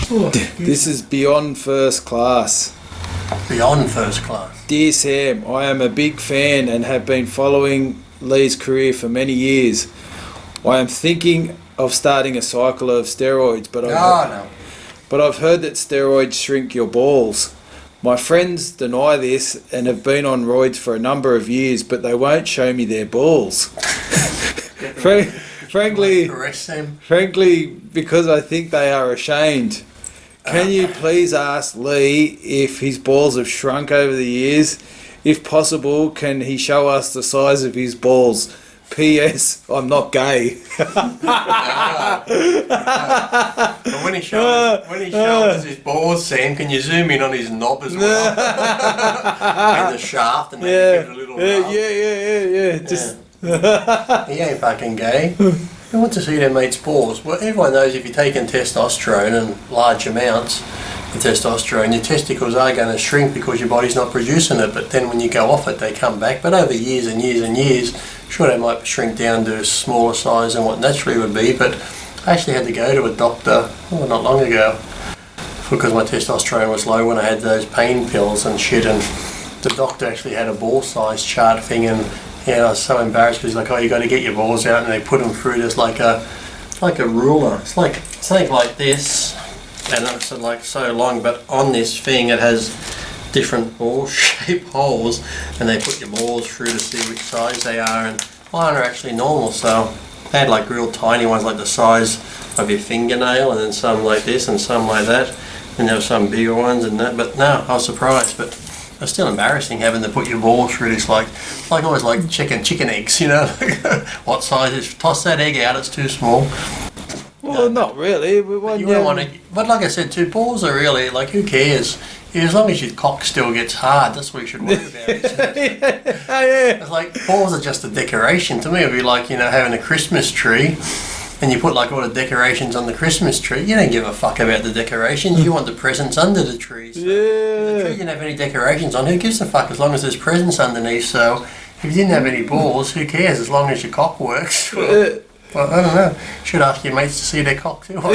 Oh, This is beyond first class. beyond first class. Dear Sam, I am a big fan and have been following Lee's career for many years. I am thinking of starting a cycle of steroids, but I've heard that steroids shrink your balls. My friends deny this and have been on roids for a number of years, but they won't show me their balls. Frankly, because I think they are ashamed. Can you please ask Lee if his balls have shrunk over the years? If possible, can he show us the size of his balls? P.S. I'm not gay. But when he shows his balls, Sam, can you zoom in on his knob as well? And the shaft, and maybe give it a little rub? Yeah. Just He ain't fucking gay. Who wants to see their mate's balls? Well, everyone knows if you're taking testosterone in large amounts of testosterone, your testicles are going to shrink because your body's not producing it. But then when you go off it, they come back. But over years and years and years, sure, they might shrink down to a smaller size than what naturally would be. But I actually had to go to a doctor not long ago because my testosterone was low when I had those pain pills and shit. And the doctor actually had a ball size chart thing, and I was so embarrassed because he's like, "Oh, you got to get your balls out," and they put them through this like a ruler. It's like something like this, and it's like so long, but on this thing it has different ball shaped holes, and they put your balls through to see which size they are. And mine are actually normal, so they had like real tiny ones, like the size of your fingernail, and then some like this and some like that, and there were some bigger ones and that. But no, I was surprised, but. It's still embarrassing having to put your balls through this, like always like chicken eggs, you know. What size is? Toss that egg out. It's too small. well, not really. You wouldn't want to. But like I said, too, balls are really like, who cares? As long as your cock still gets hard, that's what you should worry about. It's like balls are just a decoration. To me, it'd be like having a Christmas tree. And you put like all the decorations on the Christmas tree. You don't give a fuck about the decorations. You want the presents under the tree. So the tree didn't have any decorations on. Who gives a fuck as long as there's presents underneath? So if you didn't have any balls, who cares as long as your cock works? Well, I don't know. Should ask your mates to see their cock too. Can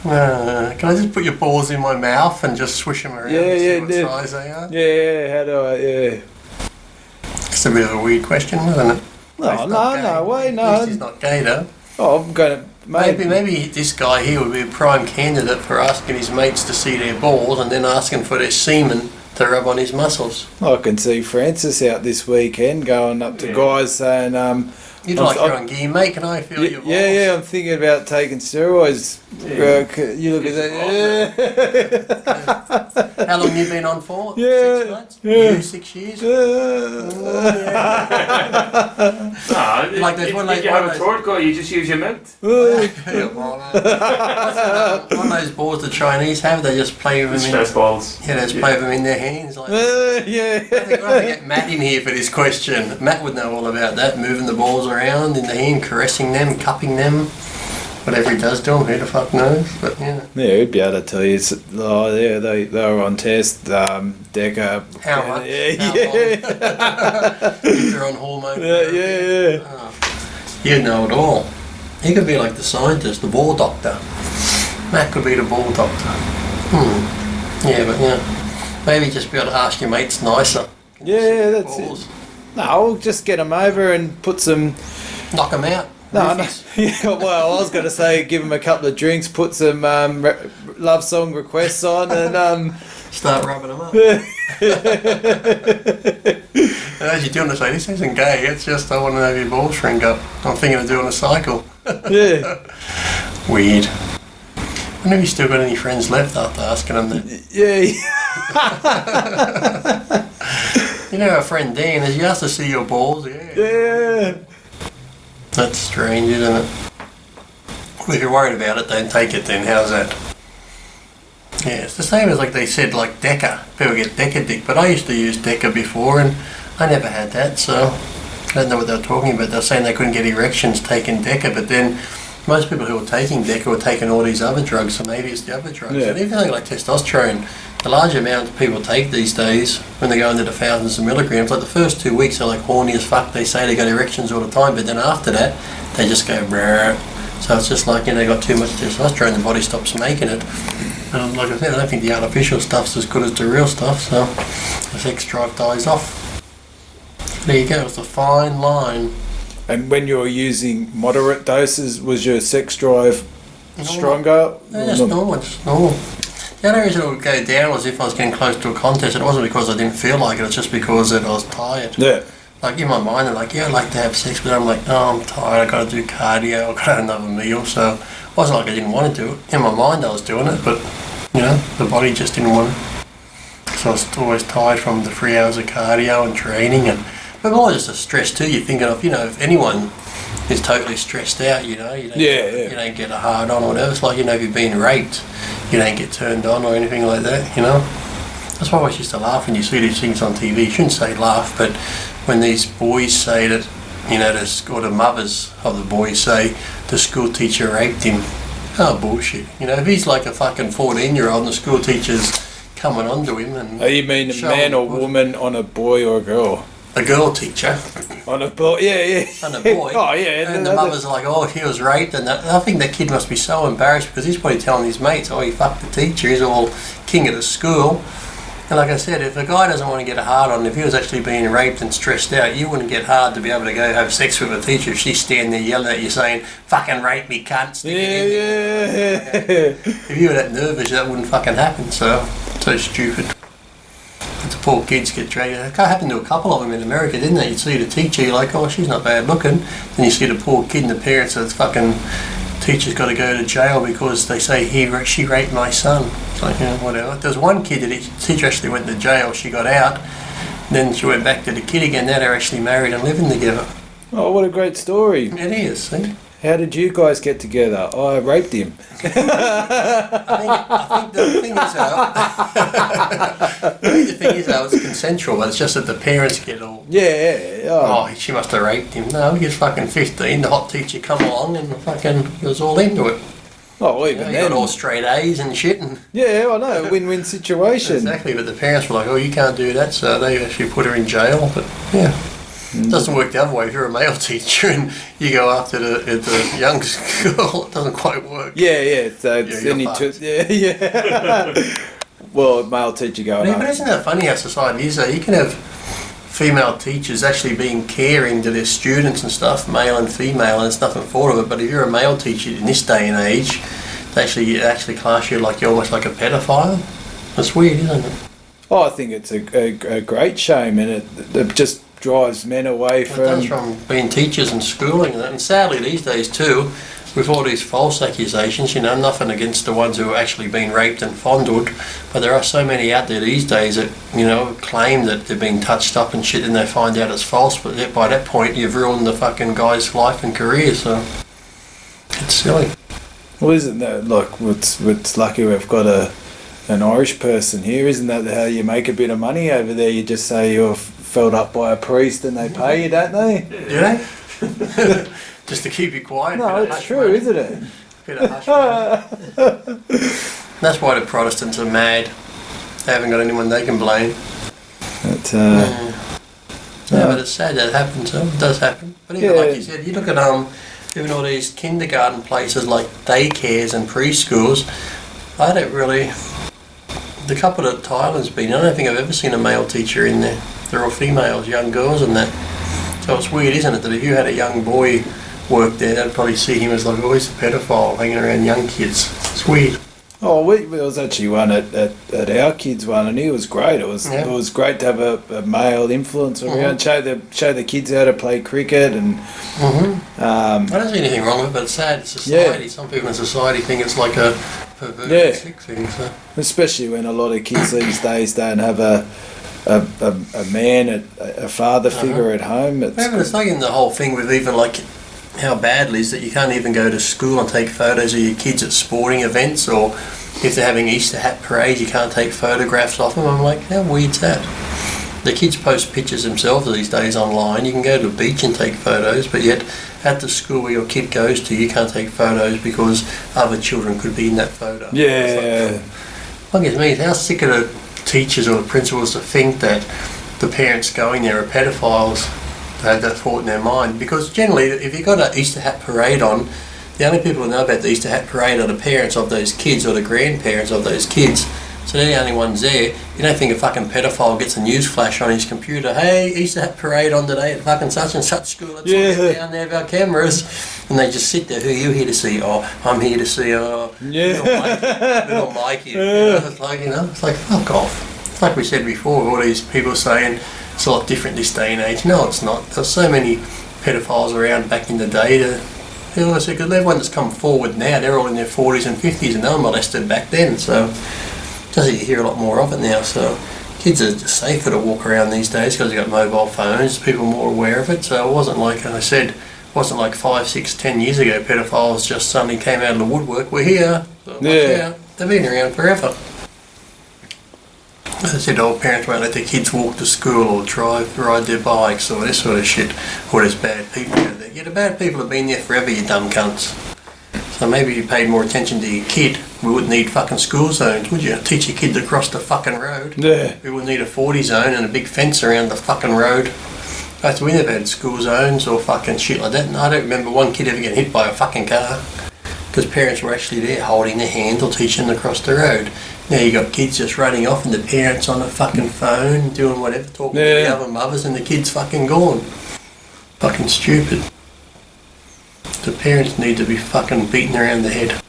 I just put your balls in my mouth and just swish them around and see what size they are? Yeah, how do I? Yeah. It's a bit of a weird question, isn't it? No, At least he's not gay though. Oh, I'm gonna maybe this guy here would be a prime candidate for asking his mates to see their balls and then asking for their semen to rub on his muscles. I can see Francis out this weekend going up to guys saying, "You'd like your own gear, mate? Can I feel your balls?" Yeah, I'm thinking about taking steroids. You look at that. How long have you been on for? 6 months? Yeah. You 6 years? Like if you have a throat go, you just use your mint. One of those balls the Chinese have, they just play with them. Stress balls. Yeah, they just play with them in their hands. Like, Yeah. I think we'll have to get Matt in here for this question. Matt would know all about that, moving the balls around in the hand, caressing them, cupping them. Whatever he does to them, who the fuck knows? But yeah. Yeah, he'd be able to tell you. They were on test. Deca. How much? How long? If they're on hormone. Yeah. Oh, you'd know it all. He could be like the scientist, the ball doctor. Matt could be the ball doctor. Yeah, but maybe just be able to ask your mates nicer. Yeah, that's it. No, I'll just get them over and put some. Knock them out. No. Yeah, well, I was going to say give them a couple of drinks, put some love song requests on, and start rubbing them up. And as you're doing this, say, this isn't gay. It's just I want to have your balls shrink up. I'm thinking of doing a cycle. Yeah. Weird. I wonder if you still got any friends left after asking them that. Yeah. You know our friend Dan, has he asked to see your balls? Yeah. That's strange, isn't it? Well, if you're worried about it, don't take it then. How's that? Yeah, it's the same as like they said, like Deca. People get Deca dick, but I used to use Deca before and I never had that, so I don't know what they were talking about. They were saying they couldn't get erections taking Deca, but then most people who were taking Deca were taking all these other drugs, so maybe it's the other drugs. Yeah. And even like testosterone, the large amount people take these days, when they go into the thousands of milligrams, like the first 2 weeks they're like horny as fuck, they say they got erections all the time, but then after that, they just go brrr. So it's just like, they got too much testosterone, the body stops making it. And like I said, I don't think the artificial stuff's as good as the real stuff, so the sex drive dies off. There you go, it's a fine line. And when you were using moderate doses, was your sex drive stronger? No, just normal. The only reason it would go down was if I was getting close to a contest. It wasn't because I didn't feel like it, it's just because that I was tired. Yeah. Like in my mind, I'm like, I'd like to have sex, but I'm like, oh, I'm tired, I've got to do cardio, I've got to have another meal. So it wasn't like I didn't want to do it. In my mind, I was doing it, but, the body just didn't want it. So I was always tired from the 3 hours of cardio and training. But more just a stress too. You're thinking of, if anyone is totally stressed out, you don't get a hard on or whatever. It's like, if you've been raped, you don't get turned on or anything like that, That's why I always used to laugh when you see these things on TV. You shouldn't say laugh, but when these boys say that, or the mothers of the boys say the school teacher raped him. Oh, bullshit. If he's like a fucking 14-year-old and the school teacher's coming onto him and... Oh, you mean a man or woman on a boy or a girl? A girl teacher. On a boy, yeah. On a boy. Oh, yeah. And the mother's like, oh, he was raped. And I think that kid must be so embarrassed because he's probably telling his mates, oh, he fucked the teacher. He's all king of the school. And like I said, if a guy doesn't want to get a hard on, if he was actually being raped and stressed out, you wouldn't get hard to be able to go have sex with a teacher if she's standing there yelling at you saying, fucking rape me, cunt. Stick it in there. If you were that nervous, that wouldn't fucking happen. So stupid. The poor kids get dragged. It happened to a couple of them in America, didn't it? You'd see the teacher, you're like, oh, she's not bad looking. Then you see the poor kid and the parents, so the fucking teacher's got to go to jail because they say she raped my son. It's like, whatever. There was one kid that the teacher actually went to jail, she got out, then she went back to the kid again. Now they're actually married and living together. Oh, what a great story. It is, see? How did you guys get together? Oh, I raped him. I think the thing is though, it's consensual, but it's just that the parents get all... Yeah. Oh, she must have raped him. No, he was fucking 15, the hot teacher come along and fucking he was all into it. Oh, even he then. got all straight A's and shit. And yeah, I know, win-win situation. Exactly, but the parents were like, oh, you can't do that, so they actually put her in jail, but yeah. It doesn't work the other way. If you're a male teacher and you go after the young girl, it doesn't quite work. Yeah. So it's yeah. Well, male teacher going on. But isn't that funny how society is though? You can have female teachers actually being caring to their students and stuff, male and female, and it's nothing for it. But if you're a male teacher in this day and age, they actually class you like you're almost like a pedophile. That's weird, isn't it? Oh, I think it's a great shame, and it just drives men away from being teachers and schooling, and sadly these days too, with all these false accusations, nothing against the ones who are actually being raped and fondled, but there are so many out there these days that claim that they're being touched up and shit, and they find out it's false, but by that point you've ruined the fucking guy's life and career, so it's silly. Well, isn't that it's lucky we've got an Irish person here, isn't that how you make a bit of money over there? You just say you're filled up by a priest and they pay you, don't they? Do they? Just to keep you quiet. No, it's true, money. Isn't it? Bit of hush. That's why the Protestants are mad. They haven't got anyone they can blame. But it's sad that it happens. It does happen. But even like you said, you look at even all these kindergarten places like daycares and preschools. I don't really. The couple that Tyler's been, I don't think I've ever seen a male teacher in there. They're all females, young girls and that. So it's weird, isn't it, that if you had a young boy work there, they'd probably see him as like always a pedophile hanging around young kids. It's weird. Oh, there was actually one at our kids' one, and he was great. It was great to have a male influence around, show the kids how to play cricket, and I don't see anything wrong with it, but it's sad. It's society. Some people in society think it's like a perverted sick thing. So. Especially when a lot of kids these days don't have a man, a father figure at home. It's like in the whole thing with even like how bad it is that you can't even go to school and take photos of your kids at sporting events, or if they're having Easter hat parades, you can't take photographs of them. I'm like, how weird's that? The kids post pictures themselves these days online. You can go to the beach and take photos, but yet at the school where your kid goes to, you can't take photos because other children could be in that photo. Yeah. What gets me is how sick are the teachers or the principals to think that the parents going there are pedophiles. They have that thought in their mind, because generally if you've got an Easter hat parade on, the only people who know about the Easter Hat Parade are the parents of those kids or the grandparents of those kids. So they're the only ones there. You don't think a fucking pedophile gets a news flash on his computer, hey, Easter Hat Parade on today at fucking such and such school, let's all get down there with our cameras. And they just sit there, who are you here to see? Oh, I'm here to see little Mikey. It's like, fuck off. It's like we said before, all these people saying it's a lot different this day and age. No, it's not. There's so many pedophiles around back in the day because everyone that's come forward now, they're all in their 40s and 50s and they were molested back then, so just you hear a lot more of it now. So kids are just safer to walk around these days because they've got mobile phones, people are more aware of it. So it wasn't like, as I said, it wasn't like 5, 6, 10 years ago pedophiles just suddenly came out of the woodwork. We're here. So they've been around forever. As I said, old parents won't let their kids walk to school or ride their bikes or this sort of shit. Or there's bad people out there. Yeah, the bad people have been there forever, you dumb cunts. So maybe if you paid more attention to your kid, we wouldn't need fucking school zones, would you? Teach your kid to cross the fucking road. Yeah. We wouldn't need a 40 zone and a big fence around the fucking road. We never had school zones or fucking shit like that. And I don't remember one kid ever getting hit by a fucking car. Because parents were actually there holding their hand or teaching them to cross the road. Now you got kids just running off and the parents on the fucking phone doing whatever, talking to the other mothers and the kid's fucking gone. Fucking stupid. The parents need to be fucking beaten around the head.